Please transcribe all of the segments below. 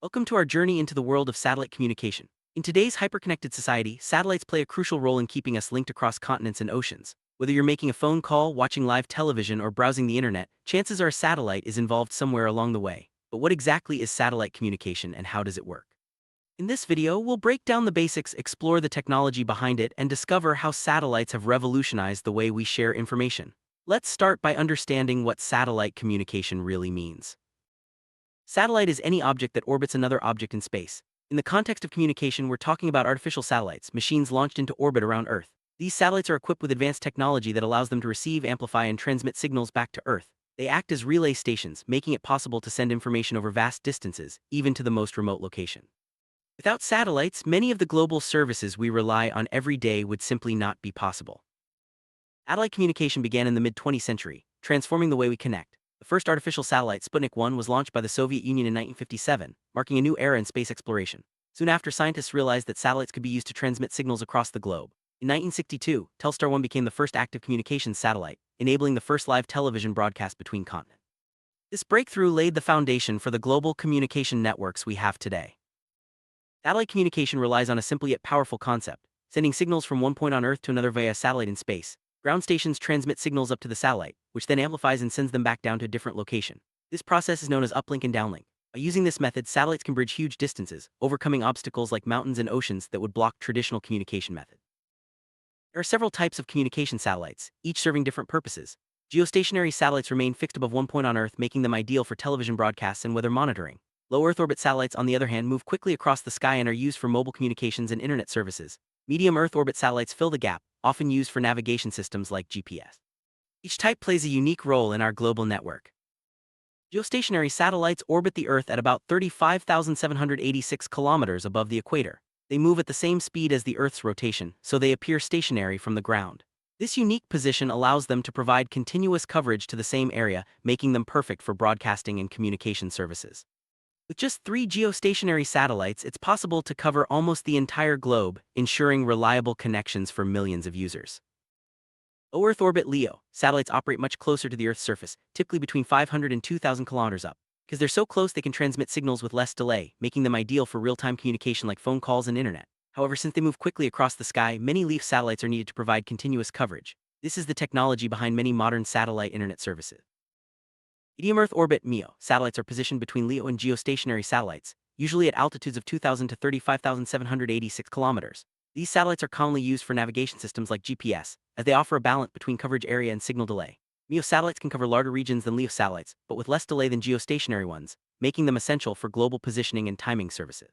Welcome to our journey into the world of satellite communication. In today's hyperconnected society, satellites play a crucial role in keeping us linked across continents and oceans. Whether you're making a phone call, watching live television, or browsing the internet, chances are a satellite is involved somewhere along the way. But what exactly is satellite communication and how does it work? In this video, we'll break down the basics, explore the technology behind it, and discover how satellites have revolutionized the way we share information. Let's start by understanding what satellite communication really means. Satellite is any object that orbits another object in space. In the context of communication, we're talking about artificial satellites, machines launched into orbit around Earth. These satellites are equipped with advanced technology that allows them to receive, amplify, and transmit signals back to Earth. They act as relay stations, making it possible to send information over vast distances, even to the most remote location. Without satellites, many of the global services we rely on every day would simply not be possible. Satellite communication began in the mid-20th century, transforming the way we connect. The first artificial satellite, Sputnik 1, was launched by the Soviet Union in 1957, marking a new era in space exploration. Soon after, scientists realized that satellites could be used to transmit signals across the globe. In 1962, Telstar 1 became the first active communications satellite, enabling the first live television broadcast between continents. This breakthrough laid the foundation for the global communication networks we have today. Satellite communication relies on a simple yet powerful concept: sending signals from one point on Earth to another via a satellite in space. Ground stations transmit signals up to the satellite, which then amplifies and sends them back down to a different location. This process is known as uplink and downlink. By using this method, satellites can bridge huge distances, overcoming obstacles like mountains and oceans that would block traditional communication methods. There are several types of communication satellites, each serving different purposes. Geostationary satellites remain fixed above one point on Earth, making them ideal for television broadcasts and weather monitoring. Low Earth orbit satellites, on the other hand, move quickly across the sky and are used for mobile communications and internet services. Medium Earth orbit satellites fill the gap, often used for navigation systems like GPS. Each type plays a unique role in our global network. Geostationary satellites orbit the Earth at about 35,786 kilometers above the equator. They move at the same speed as the Earth's rotation, so they appear stationary from the ground. This unique position allows them to provide continuous coverage to the same area, making them perfect for broadcasting and communication services. With just 3 geostationary satellites, it's possible to cover almost the entire globe, ensuring reliable connections for millions of users. Low Earth orbit LEO satellites operate much closer to the Earth's surface, typically between 500 and 2,000 kilometers up. Because they're so close, they can transmit signals with less delay, making them ideal for real-time communication like phone calls and internet. However, since they move quickly across the sky, many LEO satellites are needed to provide continuous coverage. This is the technology behind many modern satellite internet services. Medium Earth orbit MEO satellites are positioned between LEO and geostationary satellites, usually at altitudes of 2,000 to 35,786 kilometers. These satellites are commonly used for navigation systems like GPS, as they offer a balance between coverage area and signal delay. MEO satellites can cover larger regions than LEO satellites, but with less delay than geostationary ones, making them essential for global positioning and timing services.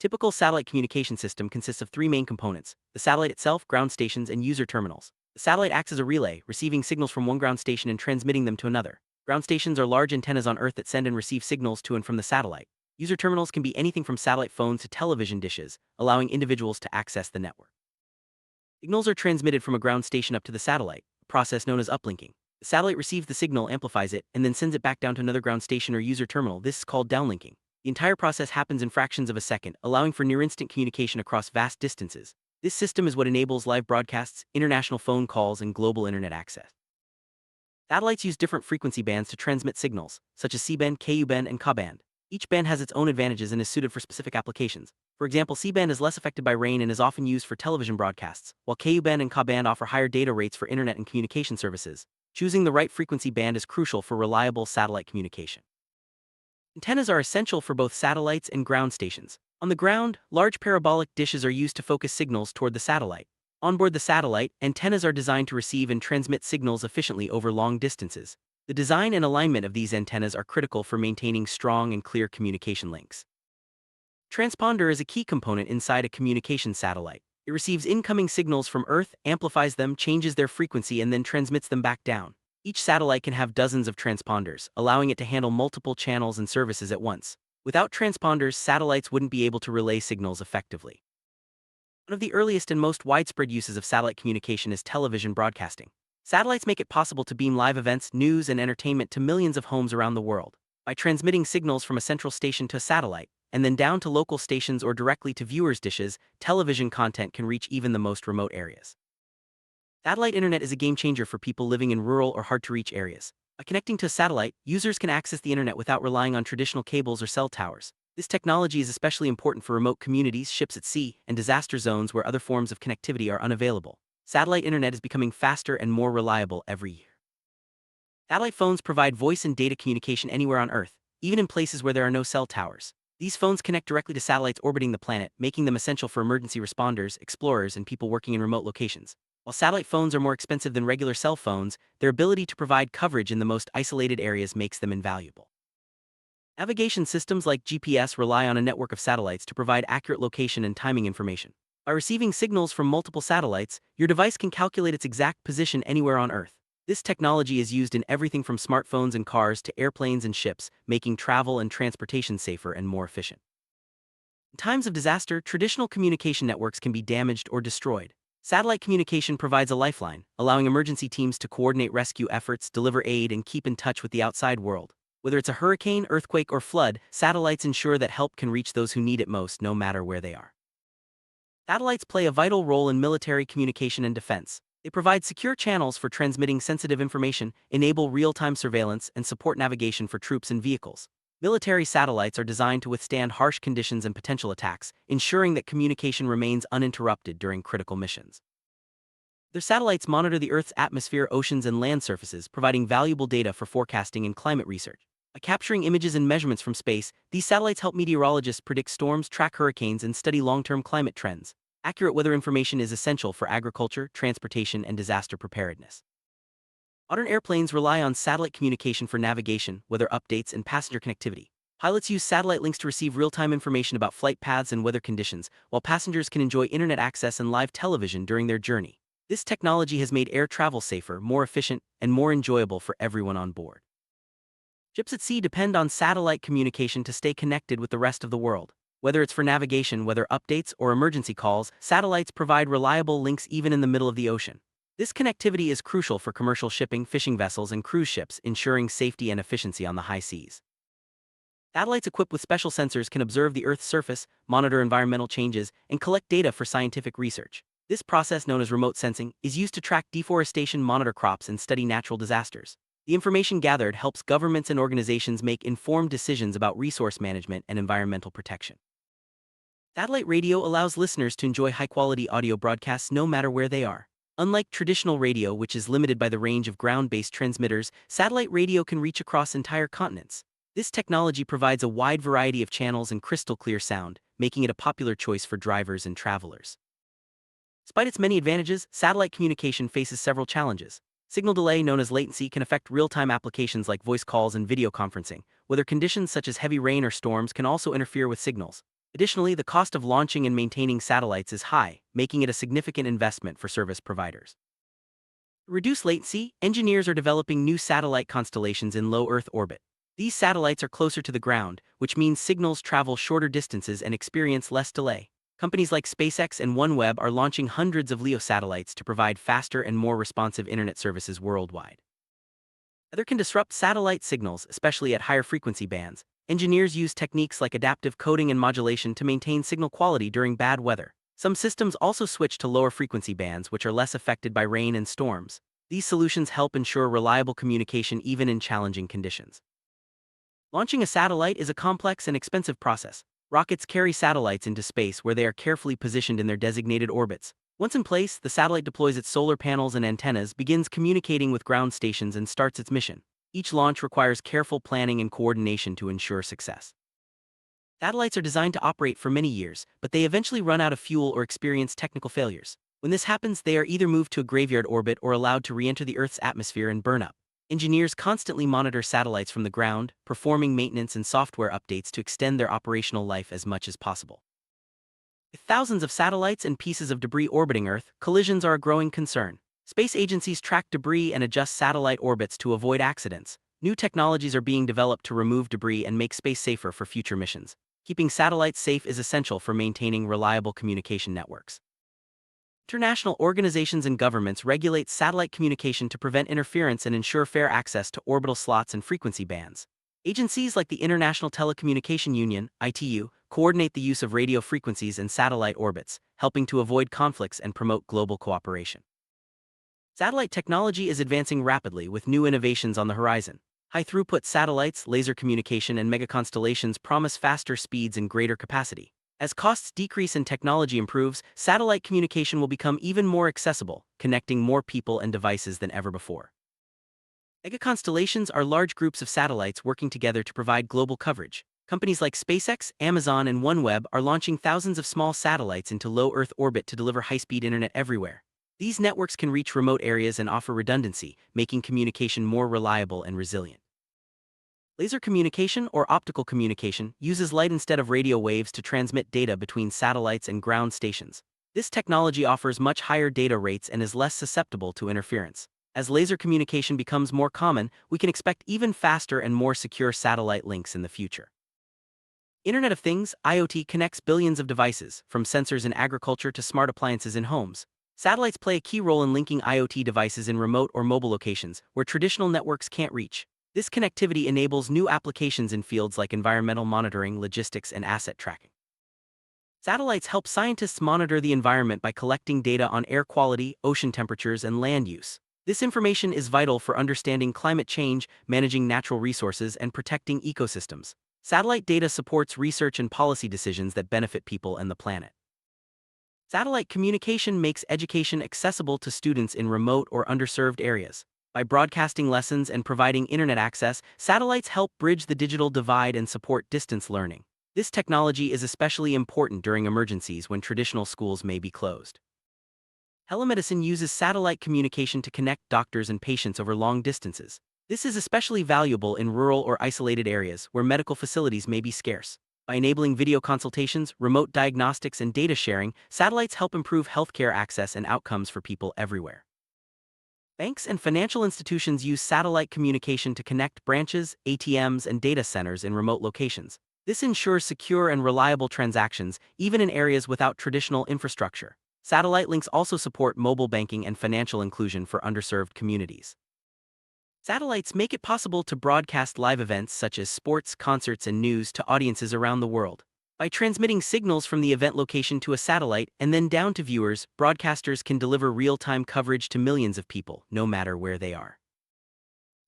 Typical satellite communication system consists of 3 main components: the satellite itself, ground stations, and user terminals. The satellite acts as a relay, receiving signals from one ground station and transmitting them to another. Ground stations are large antennas on Earth that send and receive signals to and from the satellite. User terminals can be anything from satellite phones to television dishes, allowing individuals to access the network. Signals are transmitted from a ground station up to the satellite, a process known as uplinking. The satellite receives the signal, amplifies it, and then sends it back down to another ground station or user terminal. This is called downlinking. The entire process happens in fractions of a second, allowing for near-instant communication across vast distances. This system is what enables live broadcasts, international phone calls, and global internet access. Satellites use different frequency bands to transmit signals, such as C-band, Ku-band, and Ka-band. Each band has its own advantages and is suited for specific applications. For example, C-band is less affected by rain and is often used for television broadcasts, while Ku-band and Ka-band offer higher data rates for internet and communication services. Choosing the right frequency band is crucial for reliable satellite communication. Antennas are essential for both satellites and ground stations. On the ground, large parabolic dishes are used to focus signals toward the satellite. On board the satellite, antennas are designed to receive and transmit signals efficiently over long distances. The design and alignment of these antennas are critical for maintaining strong and clear communication links. Transponder is a key component inside a communication satellite. It receives incoming signals from Earth, amplifies them, changes their frequency, and then transmits them back down. Each satellite can have dozens of transponders, allowing it to handle multiple channels and services at once. Without transponders, satellites wouldn't be able to relay signals effectively. One of the earliest and most widespread uses of satellite communication is television broadcasting. Satellites make it possible to beam live events, news, and entertainment to millions of homes around the world. By transmitting signals from a central station to a satellite, and then down to local stations or directly to viewers' dishes, television content can reach even the most remote areas. Satellite internet is a game changer for people living in rural or hard-to-reach areas. By connecting to a satellite, users can access the internet without relying on traditional cables or cell towers. This technology is especially important for remote communities, ships at sea, and disaster zones where other forms of connectivity are unavailable. Satellite internet is becoming faster and more reliable every year. Satellite phones provide voice and data communication anywhere on Earth, even in places where there are no cell towers. These phones connect directly to satellites orbiting the planet, making them essential for emergency responders, explorers, and people working in remote locations. While satellite phones are more expensive than regular cell phones, their ability to provide coverage in the most isolated areas makes them invaluable. Navigation systems like GPS rely on a network of satellites to provide accurate location and timing information. By receiving signals from multiple satellites, your device can calculate its exact position anywhere on Earth. This technology is used in everything from smartphones and cars to airplanes and ships, making travel and transportation safer and more efficient. In times of disaster, traditional communication networks can be damaged or destroyed. Satellite communication provides a lifeline, allowing emergency teams to coordinate rescue efforts, deliver aid, and keep in touch with the outside world. Whether it's a hurricane, earthquake, or flood, satellites ensure that help can reach those who need it most, no matter where they are. Satellites play a vital role in military communication and defense. They provide secure channels for transmitting sensitive information, enable real-time surveillance, and support navigation for troops and vehicles. Military satellites are designed to withstand harsh conditions and potential attacks, ensuring that communication remains uninterrupted during critical missions. Their satellites monitor the Earth's atmosphere, oceans, and land surfaces, providing valuable data for forecasting and climate research. By capturing images and measurements from space, these satellites help meteorologists predict storms, track hurricanes, and study long-term climate trends. Accurate weather information is essential for agriculture, transportation, and disaster preparedness. Modern airplanes rely on satellite communication for navigation, weather updates, and passenger connectivity. Pilots use satellite links to receive real-time information about flight paths and weather conditions, while passengers can enjoy internet access and live television during their journey. This technology has made air travel safer, more efficient, and more enjoyable for everyone on board. Ships at sea depend on satellite communication to stay connected with the rest of the world. Whether it's for navigation, weather updates, or emergency calls, satellites provide reliable links even in the middle of the ocean. This connectivity is crucial for commercial shipping, fishing vessels, and cruise ships, ensuring safety and efficiency on the high seas. Satellites equipped with special sensors can observe the Earth's surface, monitor environmental changes, and collect data for scientific research. This process, known as remote sensing, is used to track deforestation, monitor crops, and study natural disasters. The information gathered helps governments and organizations make informed decisions about resource management and environmental protection. Satellite radio allows listeners to enjoy high-quality audio broadcasts no matter where they are. Unlike traditional radio, which is limited by the range of ground-based transmitters, satellite radio can reach across entire continents. This technology provides a wide variety of channels and crystal-clear sound, making it a popular choice for drivers and travelers. Despite its many advantages, satellite communication faces several challenges. Signal delay, known as latency, can affect real-time applications like voice calls and video conferencing. Weather conditions such as heavy rain or storms can also interfere with signals. Additionally, the cost of launching and maintaining satellites is high, making it a significant investment for service providers. To reduce latency, engineers are developing new satellite constellations in low Earth orbit. These satellites are closer to the ground, which means signals travel shorter distances and experience less delay. Companies like SpaceX and OneWeb are launching hundreds of LEO satellites to provide faster and more responsive internet services worldwide. Weather can disrupt satellite signals, especially at higher frequency bands. Engineers use techniques like adaptive coding and modulation to maintain signal quality during bad weather. Some systems also switch to lower frequency bands, which are less affected by rain and storms. These solutions help ensure reliable communication even in challenging conditions. Launching a satellite is a complex and expensive process. Rockets carry satellites into space where they are carefully positioned in their designated orbits. Once in place, the satellite deploys its solar panels and antennas, begins communicating with ground stations, and starts its mission. Each launch requires careful planning and coordination to ensure success. Satellites are designed to operate for many years, but they eventually run out of fuel or experience technical failures. When this happens, they are either moved to a graveyard orbit or allowed to re-enter the Earth's atmosphere and burn up. Engineers constantly monitor satellites from the ground, performing maintenance and software updates to extend their operational life as much as possible. With thousands of satellites and pieces of debris orbiting Earth, collisions are a growing concern. Space agencies track debris and adjust satellite orbits to avoid accidents. New technologies are being developed to remove debris and make space safer for future missions. Keeping satellites safe is essential for maintaining reliable communication networks. International organizations and governments regulate satellite communication to prevent interference and ensure fair access to orbital slots and frequency bands. Agencies like the International Telecommunication Union, ITU, coordinate the use of radio frequencies and satellite orbits, helping to avoid conflicts and promote global cooperation. Satellite technology is advancing rapidly with new innovations on the horizon. High-throughput satellites, laser communication, and mega-constellations promise faster speeds and greater capacity. As costs decrease and technology improves, satellite communication will become even more accessible, connecting more people and devices than ever before. Mega-constellations are large groups of satellites working together to provide global coverage. Companies like SpaceX, Amazon, and OneWeb are launching thousands of small satellites into low Earth orbit to deliver high-speed internet everywhere. These networks can reach remote areas and offer redundancy, making communication more reliable and resilient. Laser communication, or optical communication, uses light instead of radio waves to transmit data between satellites and ground stations. This technology offers much higher data rates and is less susceptible to interference. As laser communication becomes more common, we can expect even faster and more secure satellite links in the future. Internet of Things, IoT, connects billions of devices, from sensors in agriculture to smart appliances in homes. Satellites play a key role in linking IoT devices in remote or mobile locations where traditional networks can't reach. This connectivity enables new applications in fields like environmental monitoring, logistics, and asset tracking. Satellites help scientists monitor the environment by collecting data on air quality, ocean temperatures, and land use. This information is vital for understanding climate change, managing natural resources, and protecting ecosystems. Satellite data supports research and policy decisions that benefit people and the planet. Satellite communication makes education accessible to students in remote or underserved areas. By broadcasting lessons and providing internet access, satellites help bridge the digital divide and support distance learning. This technology is especially important during emergencies when traditional schools may be closed. Telemedicine uses satellite communication to connect doctors and patients over long distances. This is especially valuable in rural or isolated areas where medical facilities may be scarce. By enabling video consultations, remote diagnostics, and data sharing, satellites help improve healthcare access and outcomes for people everywhere. Banks and financial institutions use satellite communication to connect branches, ATMs, and data centers in remote locations. This ensures secure and reliable transactions, even in areas without traditional infrastructure. Satellite links also support mobile banking and financial inclusion for underserved communities. Satellites make it possible to broadcast live events such as sports, concerts, and news to audiences around the world. By transmitting signals from the event location to a satellite and then down to viewers, broadcasters can deliver real-time coverage to millions of people, no matter where they are.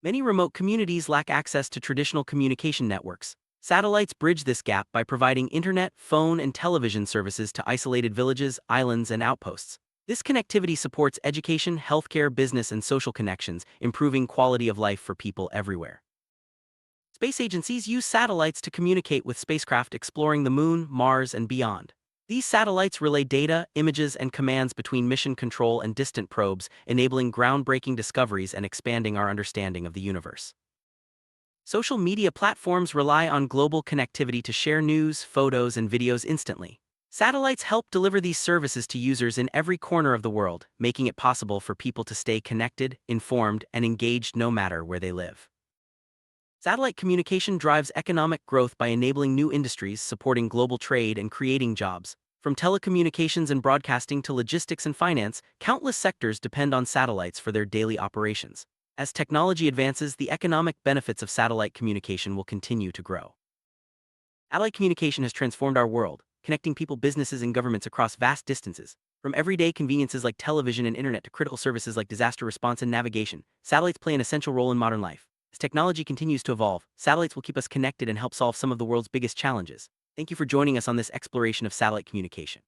Many remote communities lack access to traditional communication networks. Satellites bridge this gap by providing internet, phone, and television services to isolated villages, islands, and outposts. This connectivity supports education, healthcare, business, and social connections, improving quality of life for people everywhere. Space agencies use satellites to communicate with spacecraft exploring the Moon, Mars, and beyond. These satellites relay data, images, and commands between mission control and distant probes, enabling groundbreaking discoveries and expanding our understanding of the universe. Social media platforms rely on global connectivity to share news, photos, and videos instantly. Satellites help deliver these services to users in every corner of the world, making it possible for people to stay connected, informed, and engaged no matter where they live. Satellite communication drives economic growth by enabling new industries, supporting global trade, and creating jobs. From telecommunications and broadcasting to logistics and finance, countless sectors depend on satellites for their daily operations. As technology advances, the economic benefits of satellite communication will continue to grow. Satellite communication has transformed our world, connecting people, businesses, and governments across vast distances. From everyday conveniences like television and internet to critical services like disaster response and navigation, satellites play an essential role in modern life. As technology continues to evolve, satellites will keep us connected and help solve some of the world's biggest challenges. Thank you for joining us on this exploration of satellite communication.